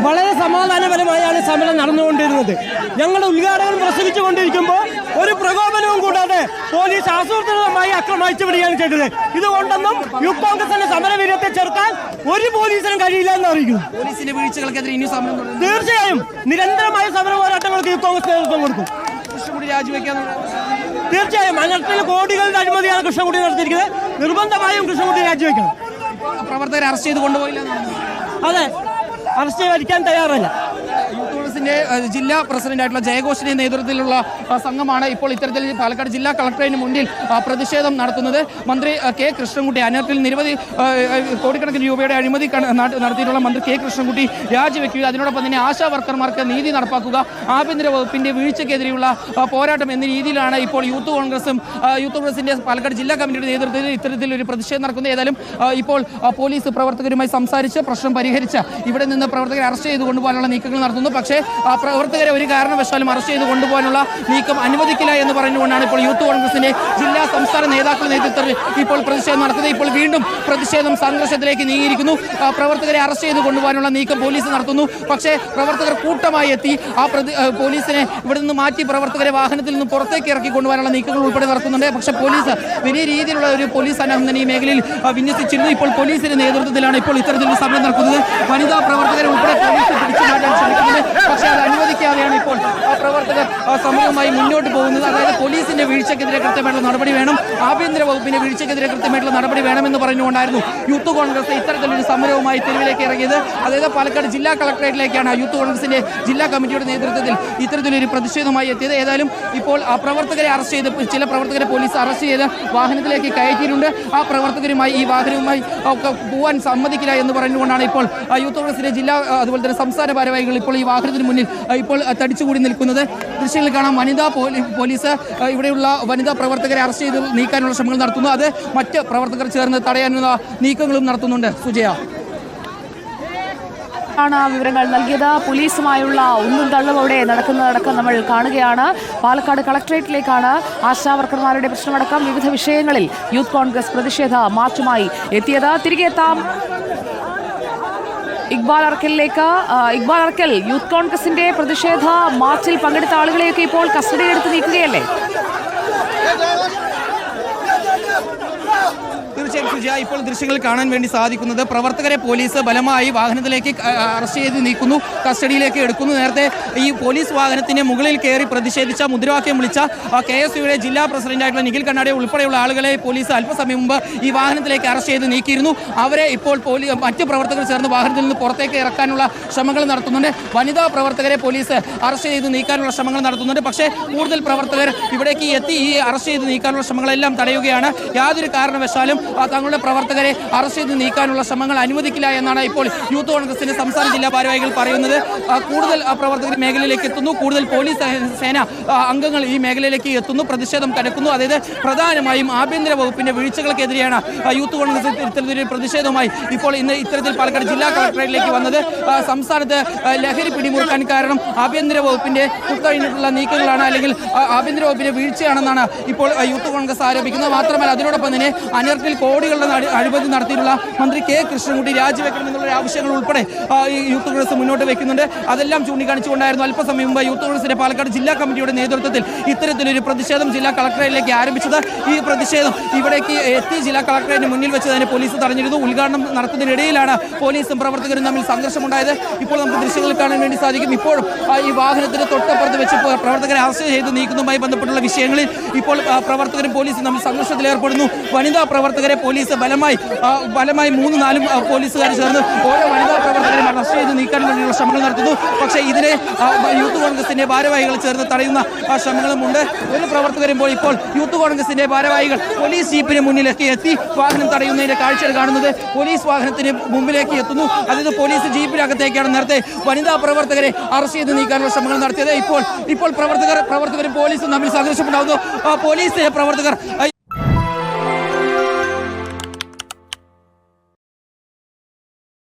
വളരെ സമാധാനപരമായാണ് സമരം നടന്നുകൊണ്ടിരുന്നത്. ഞങ്ങൾ ഉദ്ഘാടനം പ്രസംഗിച്ചുകൊണ്ടിരിക്കുമ്പോൾ ഒരു പ്രകോപനവും കൂടാതെ പോലീസ് ആസൂത്രിതമായി ആക്രമിച്ചു വിടുകയാണ് ചെയ്തത്. ഇതുകൊണ്ടൊന്നും യൂത്ത് കോൺഗ്രസിന്റെ സമരവീര്യത്തെ ചെറുക്കാൻ ഒരു പോലീസിനും കഴിയില്ല എന്ന് അറിയിക്കുന്നു. പോലീസിന്റെ വീഴ്ചകൾക്കെതിരെ ഇനി സമരം തുടരും. തീർച്ചയായും നിരന്തരമായ സമര പോരാട്ടങ്ങൾക്ക് യൂത്ത് കോൺഗ്രസ് നേതൃത്വം കൊടുക്കും. കൃഷ്ണൻകുട്ടി രാജിവെക്കാൻ തീർച്ചയായും അനർട്ടിൽ കോടികളുടെ അഴിമതിയാണ് കൃഷ്ണൻകുട്ടി നടത്തിയിരിക്കുന്നത്. നിർബന്ധമായും കൃഷ്ണൻകുട്ടി രാജിവെക്കണം. പ്രവർത്തകരെ അറസ്റ്റ് ചെയ്ത് കൊണ്ടുപോയില്ല. അതെ, അറസ്റ്റ് വരിക്കാൻ തയ്യാറല്ല. യൂത്ത് കോൺഗ്രസിന്റെ ജില്ലാ പ്രസിഡന്റായിട്ടുള്ള ജയഘോഷിന്റെ നേതൃത്വത്തിലുള്ള സംഘമാണ് ഇപ്പോൾ ഇത്തരത്തിൽ പാലക്കാട് ജില്ലാ കളക്ടറേറ്റിന് മുന്നിൽ പ്രതിഷേധം നടത്തുന്നത്. മന്ത്രി കെ കൃഷ്ണൻകുട്ടി അനർട്ടിൽ നിരവധി കോടിക്കണക്കിന് രൂപയുടെ അഴിമതി നടത്തിയിട്ടുള്ള മന്ത്രി കെ കൃഷ്ണൻകുട്ടി രാജിവെക്കുക, അതിനോടൊപ്പം തന്നെ ആശാ വർക്കർമാർക്ക് നീതി നടപ്പാക്കുക, ആഭ്യന്തര വകുപ്പിന്റെ വീഴ്ചയ്ക്കെതിരെയുള്ള പോരാട്ടം എന്ന രീതിയിലാണ് ഇപ്പോൾ യൂത്ത് കോൺഗ്രസിന്റെ പാലക്കാട് ജില്ലാ കമ്മിറ്റിയുടെ നേതൃത്വത്തിൽ ഇത്തരത്തിലൊരു പ്രതിഷേധം നടക്കുന്നത്. ഏതായാലും ഇപ്പോൾ പോലീസ് പ്രവർത്തകരുമായി സംസാരിച്ച് പ്രശ്നം പരിഹരിച്ച് ഇവിടെ നിന്ന് പ്രവർത്തകരെ അറസ്റ്റ് ചെയ്ത് കൊണ്ടുപോകാനുള്ള നീക്കങ്ങൾ നടത്തുന്നു. പക്ഷേ പ്രവർത്തകരെ ഒരു കാരണവശാലും അറസ്റ്റ് ചെയ്ത് കൊണ്ടുപോകാനുള്ള നീക്കം അനുവദിക്കില്ല എന്ന് പറഞ്ഞുകൊണ്ടാണ് ഇപ്പോൾ യൂത്ത് കോൺഗ്രസിന്റെ ജില്ലാ സംസ്ഥാന നേതാക്കളുടെ നേതൃത്വത്തിൽ ഇപ്പോൾ പ്രതിഷേധം നടത്തുന്നത്. ഇപ്പോൾ വീണ്ടും പ്രതിഷേധം സംഘർഷത്തിലേക്ക് നീങ്ങിയിരിക്കുന്നു. പ്രവർത്തകരെ അറസ്റ്റ് ചെയ്ത് കൊണ്ടുപോകാനുള്ള നീക്കം പോലീസ് നടത്തുന്നു. പക്ഷേ പ്രവർത്തകർ കൂട്ടമായി എത്തി പോലീസിനെ ഇവിടെ നിന്ന് മാറ്റി പ്രവർത്തകരെ വാഹനത്തിൽ നിന്ന് പുറത്തേക്ക് ഇറക്കി കൊണ്ടുപോകാനുള്ള നീക്കങ്ങൾ ഉൾപ്പെടെ നടത്തുന്നുണ്ട്. പക്ഷേ പോലീസ് വലിയ രീതിയിലുള്ള ഒരു പോലീസ് സന്നാഹം ഈ മേഖലയിൽ വിന്യസിച്ചിരുന്നു. ഇപ്പോൾ പോലീസിന്റെ നേതൃത്വത്തിലാണ് ഇപ്പോൾ ഇത്തരത്തിലുള്ള സമരം നടക്കുന്നത്. വനിതാ പ്രവർത്തകരെ ഉൾപ്പെടെ പോലീസ് പിടിച്ചു മാറ്റാൻ ശ്രമിക്കുന്നത്. പക്ഷേ അത് അനുവദിക്കാതെയാണ് ഇപ്പോൾ പ്രവർത്തകർ സമരവുമായി മുന്നോട്ട് പോകുന്നത്. അതായത് പോലീസിന്റെ വീഴ്ചയ്ക്കെതിരെ കൃത്യമായിട്ടുള്ള നടപടി വേണം, ആഭ്യന്തര വകുപ്പിന്റെ വീഴ്ചയ്ക്കെതിരെ കൃത്യമായിട്ടുള്ള നടപടി വേണമെന്ന് പറഞ്ഞുകൊണ്ടായിരുന്നു യൂത്ത് കോൺഗ്രസ് ഇത്തരത്തിലൊരു സമരവുമായി തെരുവിലേക്ക് ഇറങ്ങിയത്. അതായത് പാലക്കാട് ജില്ലാ കളക്ടറേറ്റിലേക്കാണ് യൂത്ത് കോൺഗ്രസിന്റെ ജില്ലാ കമ്മിറ്റിയുടെ നേതൃത്വത്തിൽ ഇത്തരത്തിലൊരു പ്രതിഷേധവുമായി എത്തിയത്. ഏതായാലും ഇപ്പോൾ ആ പ്രവർത്തകരെ അറസ്റ്റ് ചെയ്ത് ചില പ്രവർത്തകരെ പോലീസ് അറസ്റ്റ് ചെയ്ത് വാഹനത്തിലേക്ക് കയറ്റിയിട്ടുണ്ട്. ആ പ്രവർത്തകരുമായി ഈ വാഹനവുമായി പോകാൻ സമ്മതിക്കില്ല എന്ന് പറഞ്ഞുകൊണ്ടാണ് ഇപ്പോൾ യൂത്ത് കോൺഗ്രസിന്റെ ജില്ലാ അതുപോലെ തന്നെ സംസ്ഥാന ഭാരവാഹികൾ ഇപ്പോൾ ഈ വാഹനത്തിന് മുന്നിൽ ഇപ്പോൾ തടിച്ചുകൂടി നിൽക്കുന്നത്. ദൃശ്യങ്ങളിൽ കാണാം വനിതാ പോലീസ് ഇവിടെയുള്ള വനിതാ പ്രവർത്തകരെ അറസ്റ്റ് ചെയ്ത് നീക്കാനുള്ള ശ്രമങ്ങൾ നടത്തുന്നു. അത് മറ്റ് പ്രവർത്തകർ ചേർന്ന് തടയാനുള്ള നീക്കങ്ങളും നടത്തുന്നുണ്ട്. സുജയ ആണ് വിവരങ്ങൾ നൽകിയത്. പോലീസുമായുള്ള ഉന്തും തള്ളും അവിടെ നടക്കുന്നതടക്കം നമ്മൾ കാണുകയാണ്. പാലക്കാട് കളക്ടറേറ്റിലേക്കാണ് ആശാ വർക്കർമാരുടെ പ്രശ്നമടക്കം വിവിധ വിഷയങ്ങളിൽ യൂത്ത് കോൺഗ്രസ് പ്രതിഷേധ മാർച്ചുമായി എത്തിയത്. തിരികെ എത്താം ഇക്ബാൽ അർക്കലിലേക്ക്. ഇക്ബാൽ അർക്കൽ, യൂത്ത് കോൺഗ്രസിന്റെ പ്രതിഷേധ മാർച്ചിൽ പങ്കെടുത്ത ആളുകളെയൊക്കെ ഇപ്പോൾ കസ്റ്റഡിയിലെടുത്ത് നീക്കുകയല്ലേ? തീർച്ചയായും സുജയ, ഇപ്പോൾ ദൃശ്യങ്ങൾ കാണാൻ വേണ്ടി സാധിക്കുന്നത് പ്രവർത്തകരെ പോലീസ് ബലമായി വാഹനത്തിലേക്ക് അറസ്റ്റ് ചെയ്ത് നീക്കുന്നു, കസ്റ്റഡിയിലേക്ക് എടുക്കുന്നു. നേരത്തെ ഈ പോലീസ് വാഹനത്തിന് മുകളിൽ കയറി പ്രതിഷേധിച്ച മുദ്രാവാക്യം വിളിച്ച KSUയുടെ ജില്ലാ പ്രസിഡന്റായിട്ടുള്ള നിഖിൽ കണ്ണാടിയെ ഉൾപ്പെടെയുള്ള ആളുകളെ പോലീസ് അല്പസമയം മുമ്പ് ഈ വാഹനത്തിലേക്ക് അറസ്റ്റ് ചെയ്ത് നീക്കിയിരുന്നു. അവരെ ഇപ്പോൾ മറ്റ് പ്രവർത്തകർ ചേർന്ന് വാഹനത്തിൽ നിന്ന് പുറത്തേക്ക് ഇറക്കാനുള്ള ശ്രമങ്ങൾ നടത്തുന്നുണ്ട്. വനിതാ പ്രവർത്തകരെ പോലീസ് അറസ്റ്റ് ചെയ്ത് നീക്കാനുള്ള ശ്രമങ്ങൾ നടത്തുന്നുണ്ട്. പക്ഷേ കൂടുതൽ പ്രവർത്തകർ ഇവിടേക്ക് എത്തി ഈ അറസ്റ്റ് ചെയ്ത് നീക്കാനുള്ള ശ്രമങ്ങളെല്ലാം തടയുകയാണ്. യാതൊരു കാരണവശാലും തങ്ങളുടെ പ്രവർത്തകരെ അറസ്റ്റ് ചെയ്ത് നീക്കാനുള്ള ശ്രമങ്ങൾ അനുവദിക്കില്ല എന്നാണ് ഇപ്പോൾ യൂത്ത് കോൺഗ്രസിന്റെ സംസ്ഥാന ജില്ലാ ഭാരവാഹികൾ പറയുന്നത്. കൂടുതൽ പ്രവർത്തകർ മേഖലയിലേക്ക് എത്തുന്നു, കൂടുതൽ പോലീസ് സേന അംഗങ്ങൾ ഈ മേഖലയിലേക്ക് എത്തുന്നു, പ്രതിഷേധം കനക്കുന്നു. അതായത് പ്രധാനമായും ആഭ്യന്തര വകുപ്പിന്റെ വീഴ്ചകൾക്കെതിരെയാണ് യൂത്ത് കോൺഗ്രസ് ഇത്തരത്തിലൊരു പ്രതിഷേധവുമായി ഇപ്പോൾ ഇന്ന് ഇത്തരത്തിൽ പാലക്കാട് ജില്ലാ കളക്ടറേറ്റിലേക്ക് വന്നത്. സംസ്ഥാനത്ത് ലഹരി പിടിമുറുക്കാൻ കാരണം ആഭ്യന്തര വകുപ്പിന്റെ കുത്തഴിഞ്ഞിട്ടുള്ള നീക്കങ്ങളാണ്, അല്ലെങ്കിൽ ആഭ്യന്തര വകുപ്പിന്റെ വീഴ്ചയാണെന്നാണ് ഇപ്പോൾ യൂത്ത് കോൺഗ്രസ് ആരോപിക്കുന്നത്. മാത്രമല്ല അതിനോടൊപ്പം തന്നെ അനർട്ടിൽ കോടികളുടെ അഴിമതി നടത്തിയിട്ടുള്ള മന്ത്രി കെ കൃഷ്ണൻകുട്ടി രാജിവെക്കണമെന്നുള്ള ആവശ്യങ്ങൾ ഉൾപ്പെടെ യൂത്ത് കോൺഗ്രസ് മുന്നോട്ട് വെക്കുന്നുണ്ട്. അതെല്ലാം ചൂണ്ടിക്കാണിച്ചുകൊണ്ടായിരുന്നു അല്പസമയം മുമ്പ് യൂത്ത് കോൺഗ്രസിന്റെ പാലക്കാട് ജില്ലാ കമ്മിറ്റിയുടെ നേതൃത്വത്തിൽ ഇത്തരത്തിലൊരു പ്രതിഷേധം ജില്ലാ കളക്ടറേറ്റിലേക്ക് ആരംഭിച്ചത്. ഈ പ്രതിഷേധം ഇവിടേക്ക് എത്തി ജില്ലാ കളക്ടറേറ്റിന് മുന്നിൽ വെച്ച് തന്നെ പോലീസ് തടഞ്ഞിരുന്നു. ഉദ്ഘാടനം നടത്തുന്നതിനിടയിലാണ് പോലീസും പ്രവർത്തകരും തമ്മിൽ സംഘർഷമുണ്ടായത്. ഇപ്പോൾ നമുക്ക് ദൃശ്യങ്ങൾ കാണാൻ വേണ്ടി സാധിക്കും. ഇപ്പോഴും ഈ വാഹനത്തിന് തൊട്ടപ്പുറത്ത് വെച്ച് പ്രവർത്തകരെ അറസ്റ്റ് ചെയ്ത് നീക്കുന്നതുമായി ബന്ധപ്പെട്ടുള്ള വിഷയങ്ങളിൽ ഇപ്പോൾ പ്രവർത്തകരും പോലീസും തമ്മിൽ സംഘർഷത്തിൽ ഏർപ്പെടുന്നു. വനിതാ പ്രവർത്തകരെ പോലീസ് ബലമായി 3-4 പോലീസുകാർ ചേർന്ന് ഓരോ വനിതാ പ്രവർത്തകരെ അറസ്റ്റ് ചെയ്ത് നീക്കാൻ വേണ്ടിയുള്ള ശ്രമങ്ങൾ നടത്തുന്നു. പക്ഷേ ഇതിനെ യൂത്ത് കോൺഗ്രസിന്റെ ഭാരവാഹികൾ ചേർന്ന് തടയുന്ന ശ്രമങ്ങളുമുണ്ട്. ഒരു പ്രവർത്തകരും ഇപ്പോൾ യൂത്ത് കോൺഗ്രസിന്റെ ഭാരവാഹികൾ പോലീസ് ജീപ്പിന് മുന്നിലേക്ക് എത്തി വാഹനം തടയുന്നതിന്റെ കാഴ്ചകൾ കാണുന്നത്. പോലീസ് വാഹനത്തിന് മുമ്പിലേക്ക് എത്തുന്നു. അതായത് പോലീസ് ജീപ്പിനകത്തേക്കാണ് നേരത്തെ വനിതാ പ്രവർത്തകരെ അറസ്റ്റ് ചെയ്ത് നീക്കാനുള്ള ശ്രമങ്ങൾ നടത്തിയത്. ഇപ്പോൾ പ്രവർത്തകരും പോലീസും തമ്മിൽ സംഘർഷമുണ്ടാകുന്നു. പോലീസ് പ്രവർത്തകർ